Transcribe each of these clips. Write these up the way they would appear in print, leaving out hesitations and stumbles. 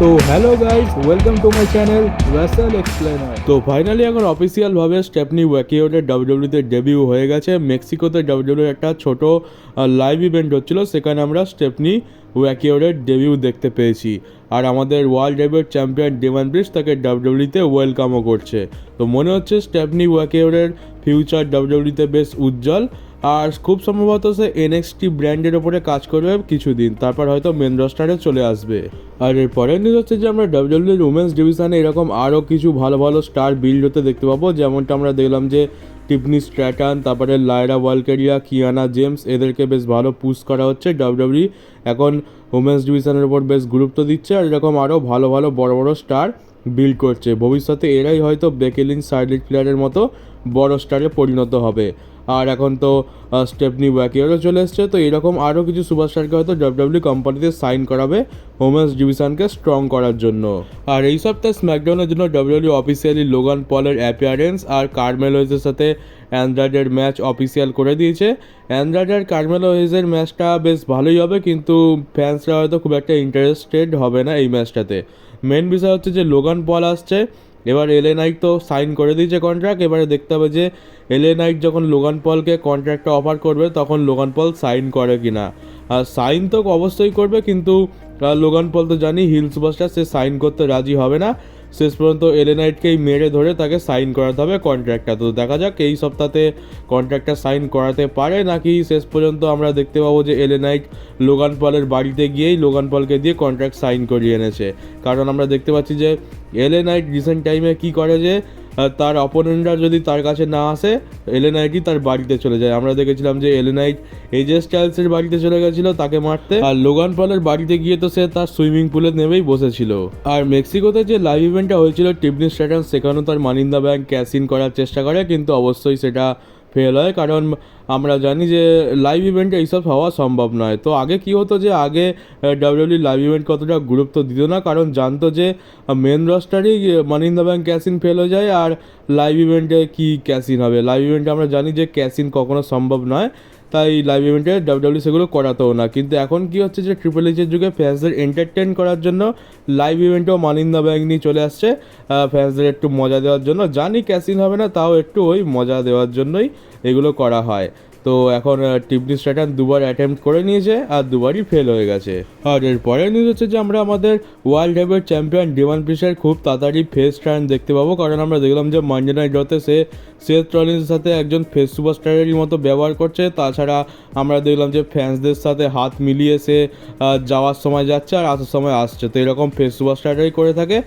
তো hello guys, welcome to my channel Rasel explainer. তো finally এখন অফিসিয়ালভাবে স্টেফনি ওয়াকিওরের ডাব্লিউডব্লিউতে ডেবিউ হয়ে গেছে। মেক্সিকোতে ডাব্লিউডব্লিউর একটা ছোট লাইভ ইভেন্ট হচ্ছিল, সেখানে আমরা স্টেফনি ওয়াকিওরের ডেবিউ দেখতে পেয়েছি। আর আমাদের world heavyweight champion demon bridge তাকে ডাব্লিউডব্লিউতে ওয়েলকামও করছে। তো মনে হচ্ছে স্টেফনি ওয়াকিওরের ফিউচার ডাব্লিউডব্লিউতে বেশ উজ্জ্বল। আর খুব সম্ভবত সে এনএক্সটি ব্র্যান্ডের ওপরে কাজ করবে কিছুদিন, তারপর হয়তো মেন রস্টারে চলে আসবে। আর এর পরের নিউজ হচ্ছে যে আমরা ডাব্লিউডব্লিউর উমেন্স ডিভিশনে এরকম আরও কিছু ভালো ভালো স্টার বিল্ড হতে দেখতে পাবো। যেমনটা আমরা দেখলাম যে টিফনি স্ট্র্যাটন, তারপরে লায়রা ওয়ালকেরিয়া, কিয়ানা জেমস, এদেরকে বেশ ভালো পুশ করা হচ্ছে। ডাব্লিউডব্লিউ এখন উমেন্স ডিভিশনের ওপর বেশ গুরুত্ব দিচ্ছে, আর এরকম আরও ভালো ভালো বড় বড় স্টার বিল্ড করছে। ভবিষ্যতে এরাই হয়তো বেকি লিঞ্চ, শার্লেট ফ্লেয়ারের মতো বড় স্টারে পরিণত হবে। আর এখন তো স্টেফনি ওয়াকিওরও চলে এসছে, তো এরকম আরও কিছু সুপারস্টারকে হয়তো ডাব্লিউডব্লিউ কোম্পানিতে সাইন করাবে ওমেন্স ডিভিশনকে স্ট্রং করার জন্য। আর এই সপ্তাহে স্ম্যাকডাউনের জন্য ডাব্লিউডব্লিউ অফিসিয়ালি লোগান পলের অ্যাপিয়ারেন্স আর কার্মেলো হেজের সাথে অ্যান্ড্রাডের ম্যাচ অফিসিয়াল করে দিয়েছে। অ্যান্ড্রাড আর কার্মেলো হেজের ম্যাচটা বেশ ভালোই হবে, কিন্তু ফ্যান্সরা হয়তো খুব একটা ইন্টারেস্টেড হবে না এই ম্যাচটাতে। মেন বিষয় হচ্ছে যে লোগান পল আসছে, এবার এলএ নাইট তো সাইন করে দিয়েছে কন্ট্রাক্ট। এবারে দেখতে হবে যে এলএ নাইট যখন লোগান পলকে কন্ট্রাক্টটা অফার করবে তখন লোগান পল সাইন করে কিনা। আর সাইন তো অবশ্যই করবে, কিন্তু লোগান পল তো জানি হিল সুপারস্টার, সে সাইন করতে রাজি হবে না। শেষ পর্যন্ত এলএ নাইটকেই মেরে ধরে তাকে সাইন করাতে হবে কন্ট্রাক্টটা। তো দেখা যাক এই সপ্তাহে কন্ট্রাক্টটা সাইন করাতে পারে নাকি শেষ পর্যন্ত আমরা দেখতে পাবো যে এলএ নাইট লোগান পলের বাড়িতে গিয়েই লোগান পলকে দিয়ে কন্ট্রাক্ট সাইন করিয়ে এনেছে। কারণ আমরা দেখতে পাচ্ছি যে এলএ নাইট রিসেন্ট টাইমে কী করে যে তার অপোনেন্টরা যদি তার কাছে না আসে, এলএ নাইটই তার বাড়িতে চলে যায়। আমরা দেখেছিলাম যে এলএ নাইট এজে স্টাইলসের বাড়িতে চলে গেছিল তাকে মারতে, আর লোগান পলের বাড়িতে গিয়ে তো সে তার সুইমিং পুলে নেমেই বসেছিল। আর মেক্সিকোতে যে লাইভ ইভেন্টটা হয়েছিল টিফনি স্ট্র্যাটন, সেখানেও তার money in the bank cash in করার চেষ্টা করে, কিন্তু অবশ্যই সেটা ফেল হয়, কারণ আমরা জানি যে লাইভ ইভেন্টে এইসব হওয়া সম্ভব নয়। তো আগে কি হতো যে আগে ডাব্লিউডব্লিউ লাইভ ইভেন্ট কতটা গুরুত্ব দিত না, কারণ জানতো যে মেন রস্টারই money in the bank cash in fail হয়ে যায়, আর লাইভ ইভেন্টে কি ক্যাশ ইন হবে। লাইভ ইভেন্টে আমরা জানি যে ক্যাশ ইন কখনো সম্ভব নয়, তাই লাইভ ইভেন্টে ডাব্লিউডব্লিউ সেগুলো করাতেও না। কিন্তু এখন কি হচ্ছে যে ট্রিপল এইচের যুগে ফ্যান্সদের এন্টারটেন করার জন্য লাইভ ইভেন্টেও মানি ইন দ্য ব্যাংক নিয়ে চলে আসছে, ফ্যান্সদের একটু মজা দেওয়ার জন্য। জানি ক্যাশ ইন হবে না, তাও একটু ওই মজা দেওয়ার জন্যই এগুলো করা হয়। তো এখন টিফনি স্ট্র্যাটন দুবার অ্যাটেম্প্ট করে নিয়েছে আর দুবারই ফেল হয়ে গেছে। আর এর পরের নিউজ হচ্ছে যে আমরা আমাদের ওয়ার্ল্ড হেভিওয়েট চ্যাম্পিয়ন ডেমান ব্রিজের খুব তাড়াতাড়ি ফেস টার্ন দেখতে পাবো, কারণ আমরা দেখলাম যে মানডে নাইট রতে সে সেথ রলিন্সের সাথে একজন ফেস সুপারস্টারেরই মতো ব্যবহার করছে। তাছাড়া আমরা দেখলাম যে ফ্যান্সদের সাথে হাত মিলিয়ে সে যাওয়ার সময় যাচ্ছে আর আসার সময় আসছে, তো এরকম ফেস সুপারস্টারই করে থাকে।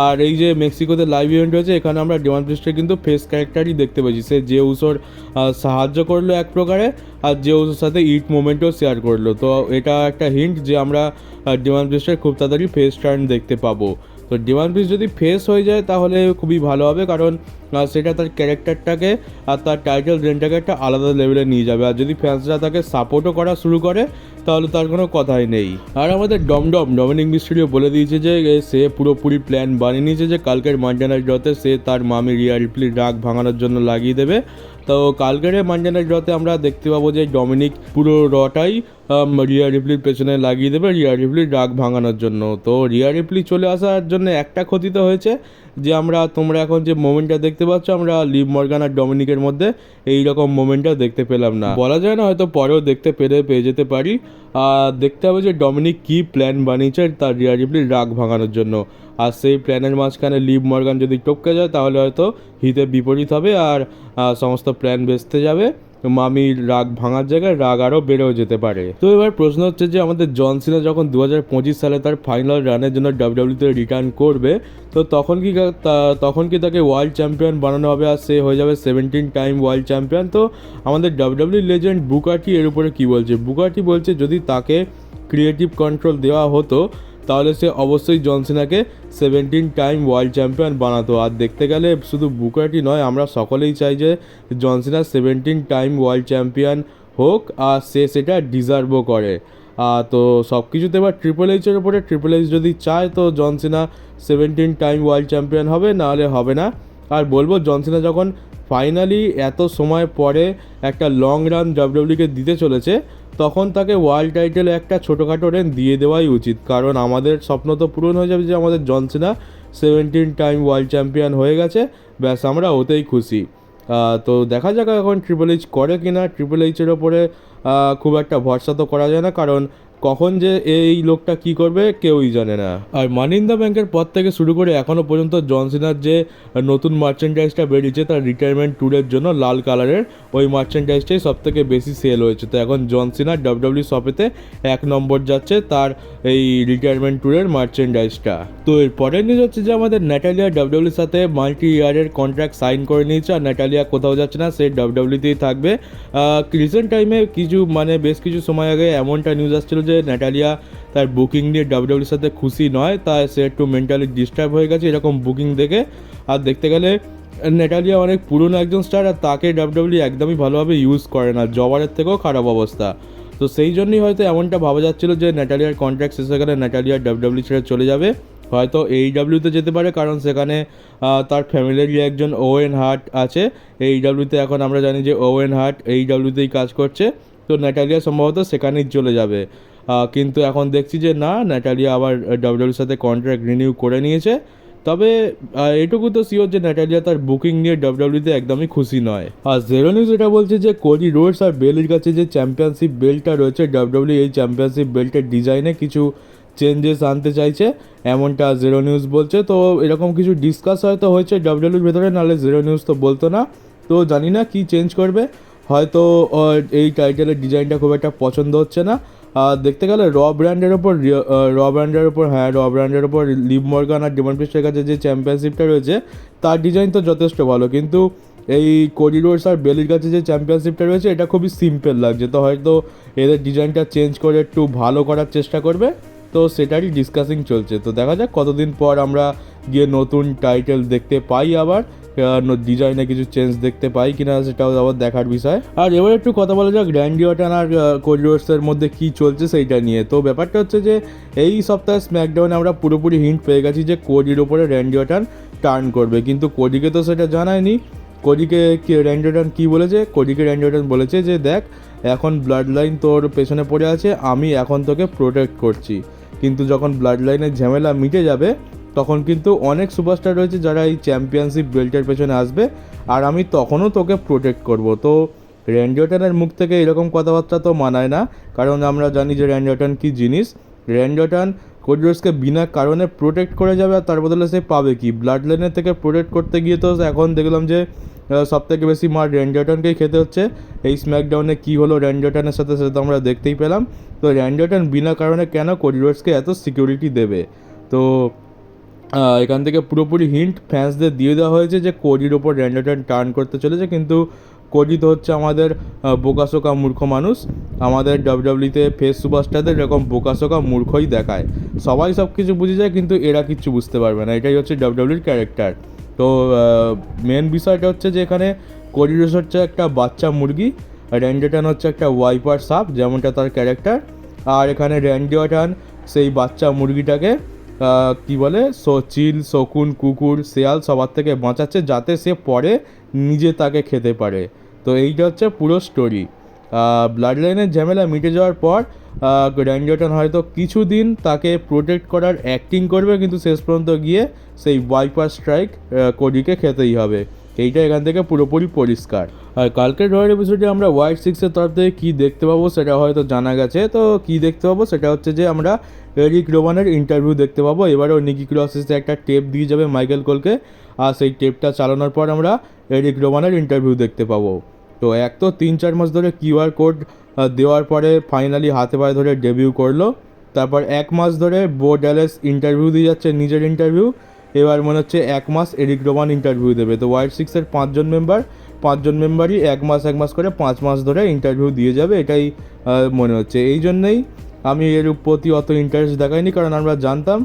আর এই যে মেক্সিকোতে লাইভ ইভেন্ট হয়েছে, এখানে আমরা ডেমান ব্রিজকে কিন্তু ফেস ক্যারেক্টারই দেখতে পেয়েছি। সে যে উসোর সাহায্য করলো এক প্রকারে, আর যে উসোর সাথে ইট মোমেন্টও শেয়ার করলো। তো এটা একটা হিন্ট যে আমরা ডেমান ব্রিজের খুব তাড়াতাড়ি ফেস টার্ন দেখতে পাবো। তো ডেমান ব্রিজ যদি ফেস হয়ে যায় তাহলে খুবই ভালো হবে, কারণ সেটা তার ক্যারেক্টারটাকে আর তার টাইটেল রেঞ্জটাকে একটা আলাদা লেভেলে নিয়ে যাবে। আর যদি ফ্যান্সরা তাকে সাপোর্টও করা শুরু করে তাহলে তার কোনো কথাই নেই। আর আমাদের ডমিনিক মিস্টেরিও বলে দিয়েছে যে সে পুরোপুরি প্ল্যান বানিয়ে নিয়েছে যে কালকের মানডে নাইট রতে সে তার মামি রিয়া রিপ্লির রাগ ভাঙানোর জন্য লাগিয়ে দেবে। তো কালকের মানডে নাইট রতে আমরা দেখতে পাবো যে ডমিনিক পুরো রটাই রিয়া রিপ্লির পেছনে লাগিয়ে দেবে রিয়া রিপ্লির রাগ ভাঙানোর জন্য। তো রিয়া রিপ্লি চলে আসার জন্য একটা ক্ষতি তো হয়েছে যে তোমরা এখন যে মোমেন্টটা দেখতে পাচ্ছ, আমরা লিভ মর্গান আর ডমিনিকের মধ্যে এই রকম মোমেন্টটা দেখতে পেলাম না। বলা যায় না, হয়তো পরেও পেয়ে যেতে পারি। আর দেখতে হবে যে ডমিনিক কী প্ল্যান বানিয়েছে তার রিয়া রিপ্লির রাগ ভাঙানোর জন্য। আর সেই প্ল্যানের মাঝখানে লিভ মর্গান যদি টপকে যায় তাহলে হয়তো হিতে বিপরীত হবে, আর সমস্ত প্ল্যান ভেস্তে যাবে। মামির রাগ ভাঙার জায়গায় রাগ আরও বেড়েও যেতে পারে। তো এবার প্রশ্ন হচ্ছে যে আমাদের জন সিনা যখন 2025 সালে তার ফাইনাল রানের জন্য ডাব্লিউডব্লিউতে রিটার্ন করবে, তো তখন কি তাকে ওয়ার্ল্ড চ্যাম্পিয়ন বানানো হবে আর সে হয়ে যাবে 17 টাইম ওয়ার্ল্ড চ্যাম্পিয়ন। তো আমাদের ডাব্লিউডব্লিউ লেজেন্ড বুকাটি এর উপরে কী বলছে? বুকাটি বলছে যদি তাকে ক্রিয়েটিভ কন্ট্রোল দেওয়া হতো তাহলে সে অবশ্যই জন সিনাকে 17 টাইম ওয়ার্ল্ড চ্যাম্পিয়ন বানাতো। আর দেখতে গেলে শুধু বুকাটি নয়, আমরা সকলেই চাই যে জন সিনা 17 টাইম ওয়ার্ল্ড চ্যাম্পিয়ন হোক, আর সে সেটা ডিজার্ভও করে। তো সব কিছুতে এবার ট্রিপল এইচের ওপরে, ট্রিপল এইচ যদি চায় তো জন সিনা 17 টাইম ওয়ার্ল্ড চ্যাম্পিয়ন হবে, নাহলে হবে না। আর বলবো জন সিনা যখন ফাইনালি এত সময় পরে একটা লং রান ডাব্লিউডাব্লিউকে দিতে চলেছে, তখন তাকে ওয়ার্ল্ড টাইটেলে একটা ছোটোখাটো রেন দিয়ে দেওয়াই উচিত। কারণ আমাদের স্বপ্ন তো পূরণ হয়ে যাবে যে আমাদের জন সিনা 17 টাইম ওয়ার্ল্ড চ্যাম্পিয়ন হয়ে গেছে, ব্যাস আমরা ওতেই খুশি। তো দেখা যাক এখন ট্রিপল এইচ করে কি না। ট্রিপল এইচের ওপরে খুব একটা ভরসা তো করা যায় না, কারণ কখন যে এই লোকটা কি করবে কেউই জানে না। আর মানি ইন দ্য ব্যাংকের পর থেকে শুরু করে এখনও পর্যন্ত জন সিনার যে নতুন মার্চেন্ডাইজটা বেরিয়েছে তার রিটায়ারমেন্ট ট্যুরের জন্য লাল কালারের ওই মার্চেন্ডাইজটাই সব থেকে বেশি সেল হয়েছে। তো এখন জন সিনা ডাব্লিউডাব্লিউ শপেতে 1 নম্বর যাচ্ছে তার এই রিটায়ারমেন্ট ট্যুরের মার্চেন্ডাইজটা। তো এর পরের নিউজ হচ্ছে যে আমাদের ন্যাটালিয়া ডাব্লিউডাব্লিউর সাথে মাল্টি ইয়ারের কন্ট্রাক্ট সাইন করে নিয়েছে, আর ন্যাটালিয়া কোথাও যাচ্ছে না, সে ডাব্লিউডাব্লিউতেই থাকবে। রিসেন্ট টাইমে বেশ কিছু সময় আগে এমনটা নিউজ আসছিল যে ন্যাটালিয়া তার বুকিং নিয়ে ডাব্লিউডাব্লিউর সাথে খুশি নয়, তাই সে একটু মেন্টালি ডিস্টার্ব হয়ে গেছে এরকম বুকিং দেখে। আর দেখতে গেলে ন্যাটালিয়া অনেক পুরনো একজন স্টার, আর তাকে ডাব্লিউডাব্লিউ একদমই ভালোভাবে ইউজ করে না, জবারের থেকেও খারাপ অবস্থা। তো সেই জন্যই হয়তো এমনটা ভাবা যাচ্ছিল যে ন্যাটালিয়ার কন্ট্রাক্ট শেষ হয়ে গেলে ন্যাটালিয়া ডাব্লিউডাব্লিউ ছেড়ে চলে যাবে, হয়তো এইডাব্লিউতে যেতে পারে, কারণ সেখানে তার ফ্যামিলিরই একজন ওয়েন হার্ট আছে। এইডাব্লিউতে এখন আমরা জানি যে ওয়েন হার্ট এইডাব্লিউতেই কাজ করছে, তো ন্যাটালিয়া সম্ভবত সেখানেই চলে যাবে। কিন্তু এখন দেখছি যে না, ন্যাটালিয়া আবার ডাব্লিউডাব্লিউর সাথে কন্ট্রাক্ট রিনিউ করে নিয়েছে। তবে এটুকু তো শিওর যে ন্যাটালিয়া তার বুকিং নিয়ে ডাব্লিউডাব্লিউতে একদমই খুশি নয়। আর জেরো নিউজ এটা বলছে যে কোডি রোডস আর বেলির কাছে যে চ্যাম্পিয়নশিপ বেল্টটা রয়েছে, ডাব্লিউডাব্লিউ এই চ্যাম্পিয়নশিপ বেল্টের ডিজাইনে কিছু চেঞ্জেস আনতে চাইছে, এমনটা জেরো নিউজ বলছে। তো এরকম কিছু ডিসকাস হয়তো হয়েছে ডাব্লিউডাব্লিউর ভেতরে, নাহলে জেরো নিউজ তো বলতো না। তো জানি না কি চেঞ্জ করবে, হয়তো এই টাইটেলের ডিজাইনটা খুব একটা পছন্দ হচ্ছে না। দেখতে গেলে র ব্র্যান্ডের ওপর লিভ মর্গান আর ডেমন প্রিস্টের কাছে যে চ্যাম্পিয়নশিপটা রয়েছে তার ডিজাইন তো যথেষ্ট ভালো, কিন্তু এই কোডি রোডস আর বেলির কাছে যে চ্যাম্পিয়নশিপটা রয়েছে এটা খুবই সিম্পল লাগছে। তো হয়তো এদের ডিজাইনটা চেঞ্জ করে একটু ভালো করার চেষ্টা করবে, তো সেটারই ডিসকাসিং চলছে। তো দেখা যাক কতদিন পর আমরা গিয়ে নতুন টাইটেল দেখতে পাই, আবার ডিজাইনে কিছু চেঞ্জ দেখতে পাই কিনা সেটাও আবার দেখার বিষয়। আর এবার একটু কথা বলা যাক র্যান্ডি অর্টন আর কোডি রোডসের মধ্যে কী চলছে সেইটা নিয়ে। তো ব্যাপারটা হচ্ছে যে এই সপ্তাহে স্ম্যাকডাউনে আমরা পুরোপুরি হিন্ট পেয়ে গেছি যে কোডির ওপরে র্যান্ডি অর্টন টার্ন করবে, কিন্তু কোডিকে তো সেটা জানায়নি। কোডিকে র্যান্ডি অর্টন কী বলেছে? কোডিকে র্যান্ডি অর্টন বলেছে যে দেখ, এখন ব্লাড লাইন তোর পেছনে পড়ে আছে, আমি এখন তোকে প্রোটেক্ট করছি, কিন্তু যখন ব্লাড লাইনের ঝামেলা মিটে যাবে তখন কিন্তু অনেক সুপারস্টার রয়েছে যারা এই চ্যাম্পিয়নশিপ বেল্টের পেছনে আসবে, আর আমি তখনও তোকে প্রোটেক্ট করব। তো র্যান্ডি অর্টনের মুখ থেকে এরকম কথাবার্তা তো মানায় না, কারণ আমরা জানি যে র্যান্ডি অর্টন কী জিনিস। র্যান্ডি অর্টন কোডি রোডসকে বিনা কারণে প্রোটেক্ট করে যাবে, আর তার বদলে সে পাবে কি? ব্লাড লাইনের থেকে প্রোটেক্ট করতে গিয়ে তো এখন দেখলাম যে সবথেকে বেশি মার র্যান্ডি অর্টনকেই খেতে হচ্ছে। এই স্ম্যাকডাউনে কী হলো র্যান্ডি অর্টনের সাথে সেটা তো আমরা দেখতেই পেলাম। তো র্যান্ডি অর্টন বিনা কারণে কেন কোডি রোডসকে এত সিকিউরিটি দেবে? তো এখান থেকে পুরোপুরি হিন্ট ফ্যান্সদের দিয়ে দেওয়া হয়েছে যে কোডির ওপর র্যান্ডি অর্টন টার্ন করতে চলেছে, কিন্তু কোডি তো হচ্ছে আমাদের বোকাশোকা মূর্খ মানুষ। আমাদের ডাব্লিউডাব্লিউতে ফেস সুপারস্টারদের এরকম বোকাশোকা মূর্খই দেখায়, সবাই সব কিছু বুঝে যায় কিন্তু এরা কিচ্ছু বুঝতে পারবে না, এটাই হচ্ছে ডাব্লিউডাব্লিউর ক্যারেক্টার। তো মেন বিষয়টা হচ্ছে যে এখানে কোডি রোডস হচ্ছে একটা বাচ্চা মুরগি, র্যান্ডি অর্টন হচ্ছে একটা ওয়াইপার সাপ যেমনটা তার ক্যারেক্টার, আর এখানে র্যান্ডি অর্টন সেই বাচ্চা মুরগিটাকে কি বলে চিল, শকুন, কুকুর, শেয়াল সবার থেকে বাঁচাচ্ছে যাতে সে পরে নিজে তাকে খেতে পারে। তো এইটা হচ্ছে পুরো স্টোরি। ব্লাড লাইনের ঝামেলা মিটে যাওয়ার পর র্যান্ডি অর্টন হয়তো কিছুদিন তাকে প্রোটেক্ট করার অ্যাক্টিং করবে, কিন্তু শেষ পর্যন্ত গিয়ে সেই ওয়াইপার স্ট্রাইক কোডিকে খেতেই হবে। এইটা এখান থেকে পুরোপুরি পরিষ্কার। আর কালকের রয়ের এপিসোডে আমরা হোয়াইট সিক্সের তরফ থেকে কী দেখতে পাবো সেটা হয়তো জানা গেছে। তো কী দেখতে পাবো সেটা হচ্ছে যে আমরা এরিক রোমানের ইন্টারভিউ দেখতে পাবো। এবারেও নিকি ক্রসেসে একটা টেপ দিয়ে যাবে মাইকেল কোলকে, আর সেই টেপটা চালানোর পর আমরা এরিক রোমানের ইন্টারভিউ দেখতে পাবো। তো এক তো 3-4 মাস ধরে কিউআর কোড দেওয়ার পরে ফাইনালি হাতে পায়ে ধরে ডেবিউ করলো, তারপর 1 মাস ধরে বো ড্যালেস ইন্টারভিউ দিয়ে যাচ্ছে নিজের ইন্টারভিউ, এবার মনে হচ্ছে 1 মাস এরিক রোমান ইন্টারভিউ দেবে। তো হোয়াইট সিক্সের 5জন মেম্বারই 1 মাস করে 5 মাস ধরে ইন্টারভিউ দিয়ে যাবে, এটাই মনে হচ্ছে। এই জন্যই আমি এর প্রতি অত ইন্টারেস্ট দেখাইনি, কারণ আমরা জানতাম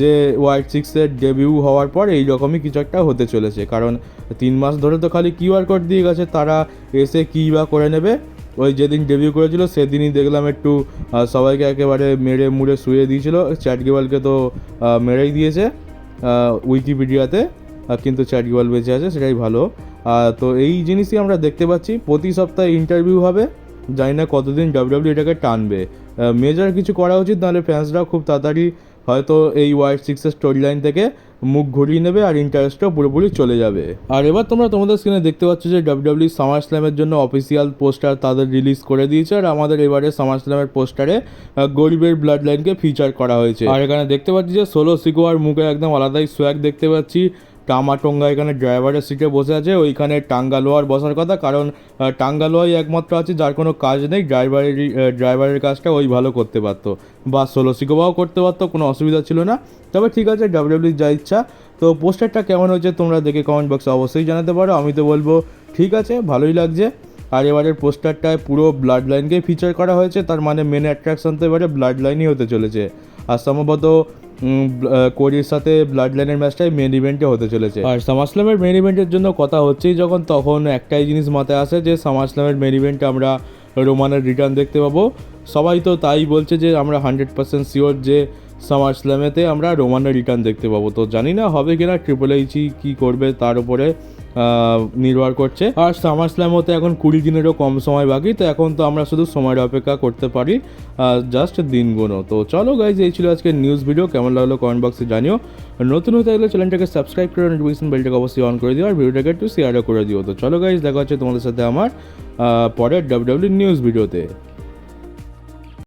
যে হোয়াইট সিক্সের ডেবিউ হওয়ার পর এই রকমই কিছু একটা হতে চলেছে, কারণ 3 মাস ধরে তো খালি কিউআর কোড দিয়ে গেছে, তারা এসে কী বা করে নেবে। ওই যেদিন ডেবিউ করেছিল সেদিনই দেখলাম একটু সবাইকে একেবারে মেরে মুড়ে শুয়ে দিয়েছিল, চ্যাট গেওয়ালকে তো মেরেই দিয়েছে উইকিপিডিয়াতে, কিন্তু চ্যাট গেওয়াল বেঁচে আছে সেটাই ভালো। তো এই জিনিসই আমরা দেখতে পাচ্ছি, প্রতি সপ্তাহে ইন্টারভিউ হবে, জানি না কতদিন ডাব্লিউডাব্লিউ এটাকে টানবে। মেজর কিছু করা উচিত, নাহলে ফ্যান্সরা খুব তাড়াতাড়ি হয়তো এই ওয়াইড সিক্সের স্টোরি লাইন থেকে মুখ ঘুরিয়ে নেবে আর ইন্টারেস্টটাও পুরোপুরি চলে যাবে। আর এবার তোমরা তোমাদের স্ক্রিনে দেখতে পাচ্ছ যে ডাব্লিউডাব্লিউ সামার স্ল্যামের জন্য অফিসিয়াল পোস্টার তাদের রিলিজ করে দিয়েছে, আর আমাদের এবারে সামার স্ল্যামের পোস্টারে গরিবের ব্লাড লাইনকে ফিচার করা হয়েছে। আর এখানে দেখতে পাচ্ছি যে সোলো সিকোয়ার মুখে একদম আলাদাই সোয়াগ দেখতে পাচ্ছি। টামাটোঙ্গা এখানে ড্রাইভারের সিটে বসে আছে, ওইখানে টাঙ্গালোয়ার বসার কথা, কারণ টাঙ্গালোয়াই একমাত্র আছে যার কোনো কাজ নেই, ড্রাইভারের কাজটা ওই ভালো করতে পারতো, বা সোলো সিকোবাও করতে পারতো, কোনো অসুবিধা ছিল না। তবে ঠিক আছে, ডাব্লিউডাব্লিউ যা ইচ্ছা। তো পোস্টারটা কেমন হয়েছে তোমরা দেখে কমেন্ট বক্সে অবশ্যই জানাতে পারো। আমি তো বলবো ঠিক আছে, ভালোই লাগছে। আর এবারের পোস্টারটায় পুরো ব্লাড লাইনকে ফিচার করা হয়েছে, তার মানে মেন অ্যাট্রাকশন তো এবারে ব্লাড লাইনই হতে চলেছে। আর সম্ভবত কোরির সাথে ব্লাড লাইনের ম্যাচটাই মেন ইভেন্টে হতে চলেছে। আর সামারস্ল্যামের মেন ইভেন্টের জন্য কথা হচ্ছেই যখন, তখন একটাই জিনিস মাথায় আসে যে সামারস্ল্যামের মেন ইভেন্টে আমরা রোমানের রিটার্ন দেখতে পাবো। সবাই তো তাই বলছে যে আমরা 100% শিওর যে সামারস্ল্যামেতে আমরা রোমানের রিটার্ন দেখতে পাবো। তো জানি না হবে কিনা, ট্রিপল এইচই কী করবে তার উপরে নির্ভর করছে। আর সামারস্ল্যাম হতে এখন 20 দিনেরও কম সময় বাকি, তো এখন তো আমরা শুধু সময়ের অপেক্ষা করতে পারি, জাস্ট দিনগুলো। তো চলো গাইজ, এই ছিল আজকের নিউজ ভিডিও। কেমন লাগলো কমেন্ট বক্সে জানিও। নতুন হতে গেলে চ্যানেলটাকে সাবস্ক্রাইব করে নোটিফিকেশন বেলটাকে অবশ্যই অন করে দিও, আর ভিডিওটাকে একটু শেয়ারও করে দিও। তো চলো গাইজ, দেখা হচ্ছে তোমাদের সাথে আমার পরের ডাব্লিউডাব্লিউ নিউজ ভিডিওতে।